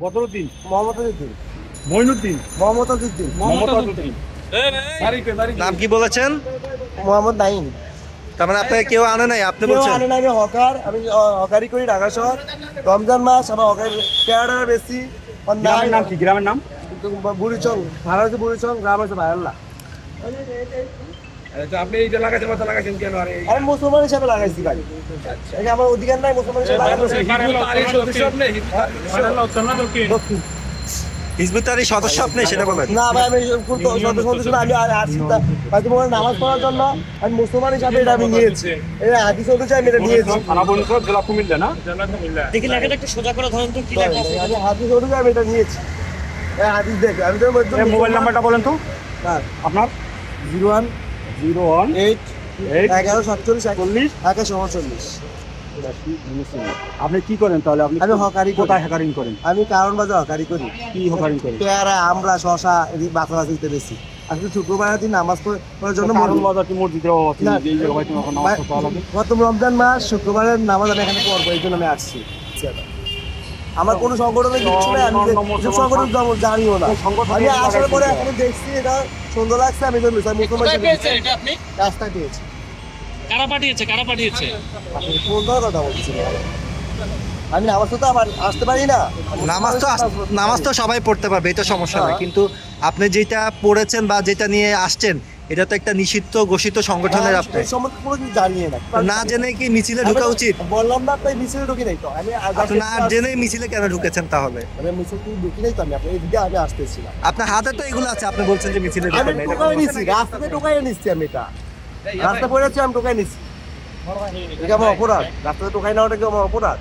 বদরুদ্দিন, মোহাম্মদউদ্দিন, মঈনুদ্দিন, মোহাম্মদউদ্দিন, মোহাম্মদউদ্দিন। নাম কি বলেছেন? মোহাম্মদ নাইম। তার মানে আপনাকে কেউ আনে নাই, আপনি কেউ বলছেন? আনে না, আমি হকার, আমি হকারি করি ঢাকা শহর। রমজান মাস আমার হকার পেয়ারা বেশি। গ্রামের নাম কি? গ্রামের নাম বুড়িচং, ভাড়া হচ্ছে বুড়িচং, গ্রাম হচ্ছে ভাইয়াল্লা। আপনি এইটা লাগাইছেন, মাথা লাগাইছেন কেন? আরে আমি মুসলমান হিসাবে লাগাইছি ভাই, এটা আমার অধিকার নাই মুসলমান হিসাবে লাগানোর। হিজবুত তাহরির সদস্য আপনি, সেটা বলেন। না ভাই, আমি সদস্য না, আমি আসছি নামাজ পড়ার জন্য। আমি মুসলমান হিসাবে এটা আমি নিয়েছি, এই হাদিস অনুযায়ী আমি এটা নিয়েছি। জেলা কুমিল্লা না? দেখি লেখাটা একটু সোজা করে ধরেন তো, কি লেখা আছে? আমি হাদিস অনুযায়ী আমি এটা নিয়েছি। এই হাদিস দেখে আমি তো মোবাইল নাম্বারটা বলেন তো আপনার। 01 01 8 11 47 41 41 আপনি কি করেন তাহলে? আপনি আমি হকারি করি। কোথায় হকারিং করেন? আমি কারণ বাজার হকারি করি। কি হকারিং করেন? পেয়ারা, আমড়া, শশা এদিকে বাছাবাছিতে বেশি। আজকে শুক্রবার দিন নামাজ পড়ার জন্য কারণ বাজার কি মসজিদের অবস্থা না। এই জায়গায় তুমি এখন নামাজ পড়তে হবে। গত রমজান মাস শুক্রবারের নামাজ আমি এখানে পড়বো, এই জন্য আমি আসছি। আমার কোনো সংগঠনের কিছু নেই, আমি যে সংগঠন জানিও না। আমি আসার পরে এখন দেখছি এটা সুন্দর লাগছে, আমি জন্য কোথায় পেয়েছেন এটা আপনি? রাস্তায় পেয়েছি। কারা পাঠিয়েছে, কারা পাঠিয়েছে? সুন্দর কথা বলছি, আমি নামাজ তো আবার আসতে পারি না। নামাজ তো সবাই পড়তে পারবে, এটা সমস্যা নয়, কিন্তু আপনি যেটা পড়েছেন বা যেটা নিয়ে আসছেন এটা তো একটা নিষিদ্ধ ঘোষিত সংগঠনের। আপনি সম্বন্ধে কোনো কিছু জানিয়ে না জেনে কি মিছিলে ঢোকা উচিত? বললাম না, তাই মিছিলে ঢুকি নাই তো আমি। আপনি না জেনে মিছিলে কেন ঢুকেছেন তাহলে? আমি মিছিলে ঢুকি নাই তো, আমি আপনার এইদিকে আমি আসতেছিলাম। আপনার হাতে তো এগুলো আছে, আপনি বলছেন যে মিছিলে আমি ঢুকেন না, এটা টোকাই নিচ্ছি, রাস্তাতে টোকাই নিচ্ছি, আমি এটা রাস্তা পড়েছি, আমি টোকাই নিচ্ছি। এটা আমার অপরাধ? রাস্তাতে টোকাই নেওয়াটা কি আমার অপরাধ?